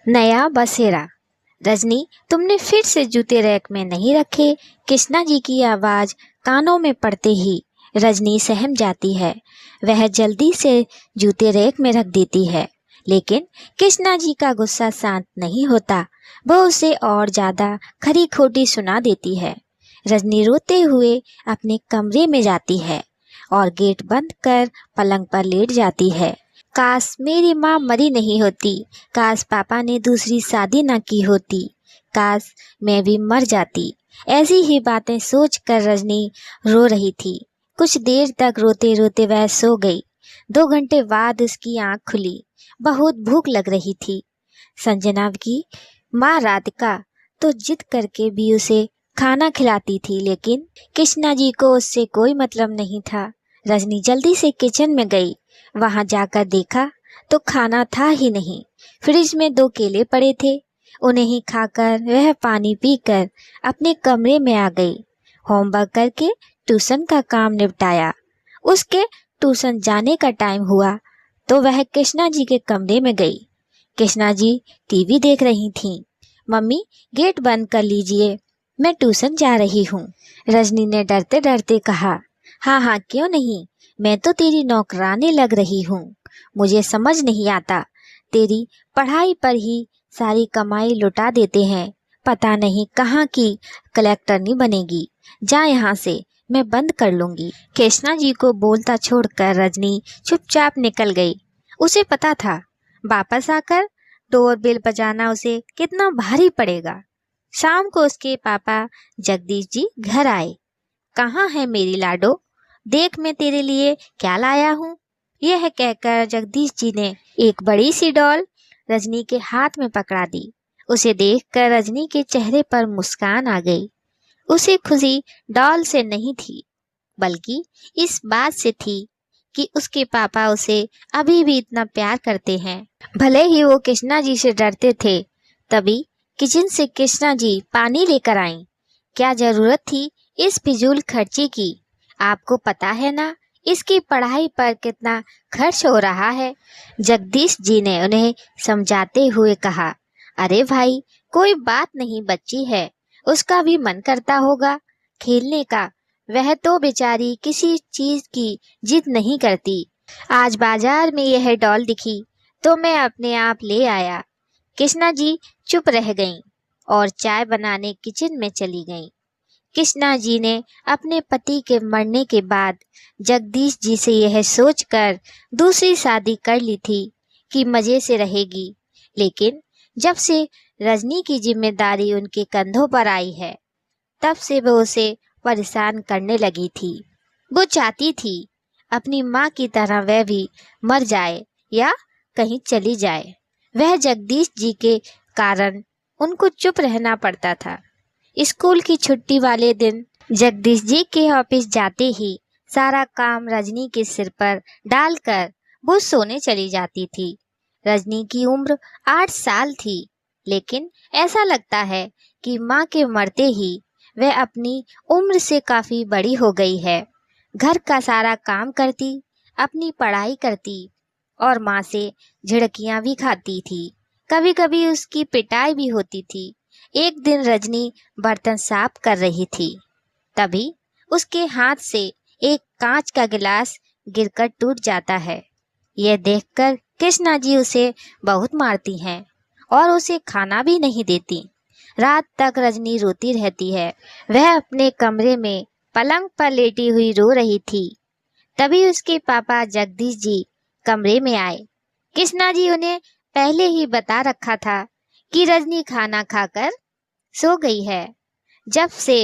नया बसेरा। रजनी, तुमने फिर से जूते रैक में नहीं रखे? कृष्णा जी की आवाज कानों में पड़ते ही रजनी सहम जाती है। वह जल्दी से जूते रैक में रख देती है, लेकिन कृष्णा जी का गुस्सा शांत नहीं होता। वह उसे और ज्यादा खरी खोटी सुना देती है। रजनी रोते हुए अपने कमरे में जाती है और गेट बंद कर पलंग पर लेट जाती है। काश मेरी माँ मरी नहीं होती, काश पापा ने दूसरी शादी न की होती, काश मैं भी मर जाती। ऐसी ही बातें सोचकर रजनी रो रही थी। कुछ देर तक रोते रोते वह सो गई। 2 घंटे बाद उसकी आंख खुली। बहुत भूख लग रही थी। संजना की माँ राधिका तो जिद करके भी उसे खाना खिलाती थी, लेकिन कृष्णा जी को उससे कोई मतलब नहीं था। रजनी जल्दी से किचन में गई। वहां जाकर देखा तो खाना था ही नहीं। फ्रिज में 2 केले पड़े थे। उन्हें ही खाकर वह पानी पीकर अपने कमरे में आ गई। होमवर्क करके ट्यूशन का काम निपटाया। उसके ट्यूशन जाने का टाइम हुआ तो वह कृष्णा जी के कमरे में गई। कृष्णा जी टीवी देख रही थीं। मम्मी, गेट बंद कर लीजिए, मैं ट्यूशन जा रही हूँ। रजनी ने डरते डरते कहा। हाँ हाँ, क्यों नहीं, मैं तो तेरी नौकरानी लग रही हूँ। मुझे समझ नहीं आता, तेरी पढ़ाई पर ही सारी कमाई लुटा देते हैं। पता नहीं कहाँ की कलेक्टरनी बनेगी। जा यहाँ से, मैं बंद कर लूंगी। कृष्णा जी को बोलता छोड़कर रजनी चुपचाप निकल गई। उसे पता था वापस आकर डोरबेल बजाना उसे कितना भारी पड़ेगा। शाम को उसके पापा जगदीश जी घर आए। कहाँ है मेरी लाडो, देख मैं तेरे लिए क्या लाया हूँ। यह कहकर जगदीश जी ने एक बड़ी सी डॉल रजनी के हाथ में पकड़ा दी। उसे देखकर रजनी के चेहरे पर मुस्कान आ गई। उसे खुशी डॉल से नहीं थी, बल्कि इस बात से थी कि उसके पापा उसे अभी भी इतना प्यार करते हैं। भले ही वो कृष्णा जी से डरते थे। तभी किचन से कृष्णा जी पानी लेकर आईं। क्या जरूरत थी इस फिजूल खर्ची की? आपको पता है ना इसकी पढ़ाई पर कितना खर्च हो रहा है। जगदीश जी ने उन्हें समझाते हुए कहा। अरे भाई, कोई बात नहीं, बच्ची है, उसका भी मन करता होगा खेलने का। वह तो बेचारी किसी चीज की जिद नहीं करती। आज बाजार में यह डॉल दिखी तो मैं अपने आप ले आया। कृष्णा जी चुप रह गईं और चाय बनाने किचन में चली गईं। कृष्णा जी ने अपने पति के मरने के बाद जगदीश जी से यह सोचकर दूसरी शादी कर ली थी कि मजे से रहेगी, लेकिन जब से रजनी की जिम्मेदारी उनके कंधों पर आई है, तब से वो उसे परेशान करने लगी थी। वो चाहती थी अपनी माँ की तरह वह भी मर जाए या कहीं चली जाए। वह जगदीश जी के कारण उनको चुप रहना पड़ता था। स्कूल की छुट्टी वाले दिन जगदीश जी के ऑफिस जाते ही सारा काम रजनी के सिर पर डालकर वो सोने चली जाती थी। रजनी की उम्र 8 साल थी, लेकिन ऐसा लगता है कि माँ के मरते ही वह अपनी उम्र से काफी बड़ी हो गई है। घर का सारा काम करती, अपनी पढ़ाई करती और माँ से झिड़कियां भी खाती थी। कभी कभी उसकी पिटाई भी होती थी। एक दिन रजनी बर्तन साफ कर रही थी, तभी उसके हाथ से एक कांच का गिलास गिरकर टूट जाता है। यह देखकर कृष्णा जी उसे बहुत मारती हैं और उसे खाना भी नहीं देती। रात तक रजनी रोती रहती है। वह अपने कमरे में पलंग पर लेटी हुई रो रही थी। तभी उसके पापा जगदीश जी कमरे में आए। कृष्णा जी उन्हें पहले ही बता रखा था कि रजनी खाना खाकर सो गई है। जब से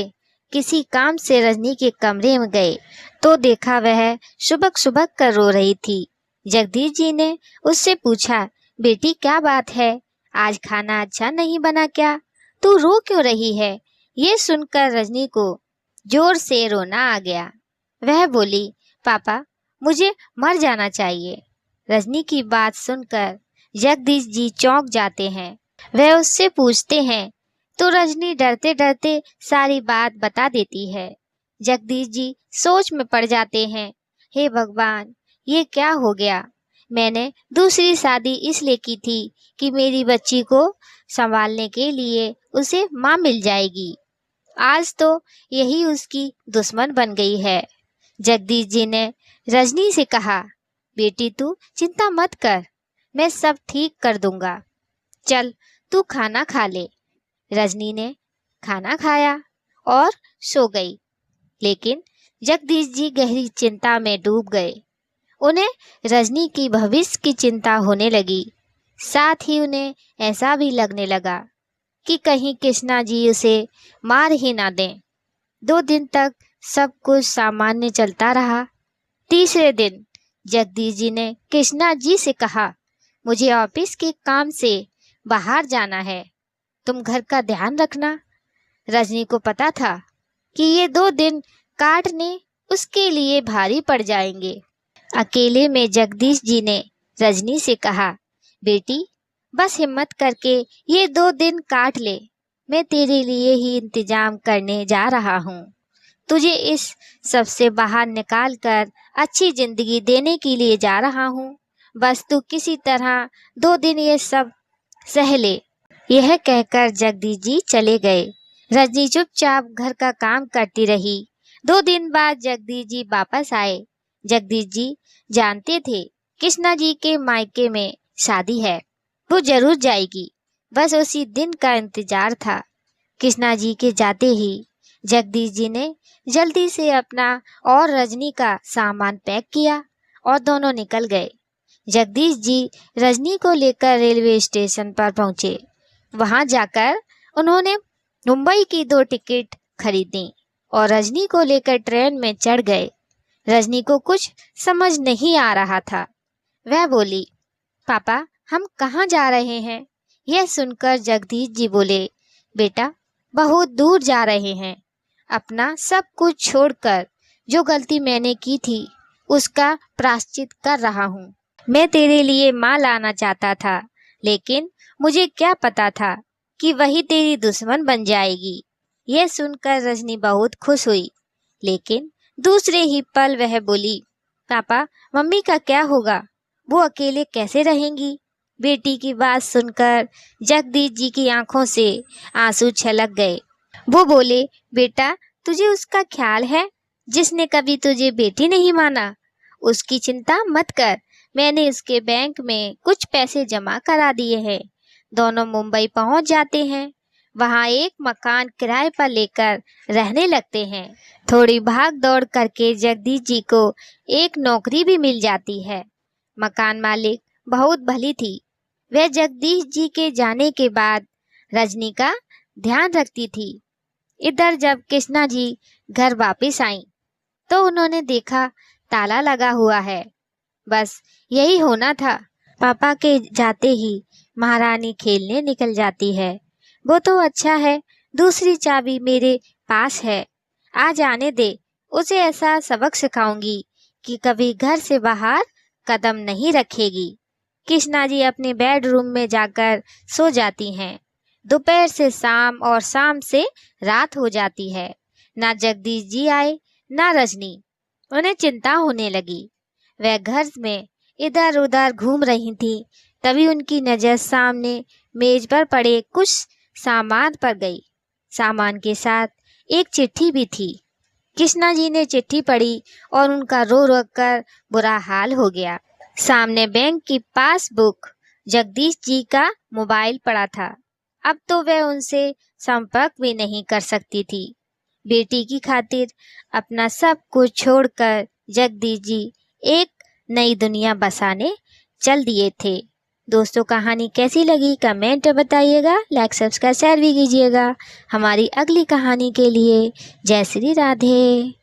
किसी काम से रजनी के कमरे में गए तो देखा वह सुबक सुबक कर रो रही थी। जगदीश जी ने उससे पूछा, बेटी क्या बात है, आज खाना अच्छा नहीं बना क्या? तू रो क्यों रही है? ये सुनकर रजनी को जोर से रोना आ गया। वह बोली, पापा मुझे मर जाना चाहिए। रजनी की बात सुनकर जगदीश जी चौंक जाते हैं। वह उससे पूछते हैं तो रजनी डरते डरते सारी बात बता देती है। जगदीश जी सोच में पड़ जाते हैं। हे भगवान, ये क्या हो गया? मैंने दूसरी शादी इसलिए की थी कि मेरी बच्ची को संभालने के लिए उसे माँ मिल जाएगी। आज तो यही उसकी दुश्मन बन गई है। जगदीश जी ने रजनी से कहा, बेटी तू चिंता मत कर, मैं सब ठीक कर दूंगा। चल तू खाना खा ले। रजनी ने खाना खाया और सो गई। लेकिन जगदीश जी गहरी चिंता में डूब गए। उन्हें रजनी की भविष्य की चिंता होने लगी। साथ ही उन्हें ऐसा भी लगने लगा कि कहीं कृष्णा जी उसे मार ही ना दें। 2 दिन तक सब कुछ सामान्य चलता रहा। तीसरे दिन जगदीश जी ने कृष्णा जी से कहा, मुझे ऑफिस के काम से बाहर जाना है, तुम घर का ध्यान रखना। रजनी को पता था कि ये 2 दिन काटने उसके लिए भारी पड़ जाएंगे। अकेले में जगदीश जी ने रजनी से कहा, बेटी बस हिम्मत करके ये 2 दिन काट ले, मैं तेरे लिए ही इंतजाम करने जा रहा हूँ। तुझे इस सब से बाहर निकाल कर अच्छी जिंदगी देने के लिए जा रहा हूँ। बस तू किसी तरह 2 दिन ये सब सह ले। यह कहकर जगदीश जी चले गए। रजनी चुपचाप घर का काम करती रही। 2 दिन बाद जगदीश जी वापस आए। जगदीश जी जानते थे कृष्णा जी के मायके में शादी है, वो जरूर जाएगी। बस उसी दिन का इंतजार था। कृष्णा जी के जाते ही जगदीश जी ने जल्दी से अपना और रजनी का सामान पैक किया और दोनों निकल गए। जगदीश जी रजनी को लेकर रेलवे स्टेशन पर पहुंचे। वहां जाकर उन्होंने मुंबई की 2 टिकट खरीदी और रजनी को लेकर ट्रेन में चढ़ गए। रजनी को कुछ समझ नहीं आ रहा था। वह बोली, पापा हम कहाँ जा रहे हैं? यह सुनकर जगदीश जी बोले, बेटा बहुत दूर जा रहे हैं। अपना सब कुछ छोड़कर जो गलती मैंने की थी उसका प्रायश्चित कर रहा हूँ। मैं तेरे लिए माँ लाना चाहता था, लेकिन मुझे क्या पता था कि वही तेरी दुश्मन बन जाएगी। यह सुनकर रजनी बहुत खुश हुई, लेकिन दूसरे ही पल वह बोली, पापा मम्मी का क्या होगा? वो अकेले कैसे रहेंगी? बेटी की बात सुनकर जगदीश जी की आंखों से आंसू छलक गए। वो बोले, बेटा तुझे उसका ख्याल है जिसने कभी तुझे बेटी नहीं माना? उसकी चिंता मत कर, मैंने उसके बैंक में कुछ पैसे जमा करा दिए हैं। दोनों मुंबई पहुंच जाते हैं, वहां एक मकान किराए पर लेकर रहने लगते हैं। थोड़ी भाग दौड़ करके जगदीश जी को एक नौकरी भी मिल जाती है। मकान मालिक बहुत भली थी। वह जगदीश जी के जाने के बाद रजनी का ध्यान रखती थी। इधर जब कृष्णा जी घर वापस आई तो उन्होंने देखा ताला लगा हुआ है। बस यही होना था। पापा के जाते ही महारानी खेलने निकल जाती है। वो तो अच्छा है, दूसरी चाबी मेरे पास है, आज आने दे, उसे ऐसा सबक सिखाऊंगी कि कभी घर से बाहर कदम नहीं रखेगी। कृष्णा जी अपने बेडरूम में जाकर सो जाती हैं। दोपहर से शाम और शाम से रात हो जाती है। ना जगदीश जी आए ना रजनी। उन्हें चिंता होने लगी। वह घर में इधर उधर घूम रही थी। तभी उनकी नज़र सामने मेज पर पड़े कुछ सामान पर गई। सामान के साथ एक चिट्ठी भी थी। कृष्णा जी ने चिट्ठी पढ़ी और उनका रो रो कर बुरा हाल हो गया। सामने बैंक की पासबुक, जगदीश जी का मोबाइल पड़ा था। अब तो वह उनसे संपर्क भी नहीं कर सकती थी। बेटी की खातिर अपना सब कुछ छोड़कर जगदीश जी एक नई दुनिया बसाने चल दिए थे। दोस्तों कहानी कैसी लगी कमेंट बताइएगा, लाइक सब्सक्राइब शेयर भी कीजिएगा। हमारी अगली कहानी के लिए जय श्री राधे।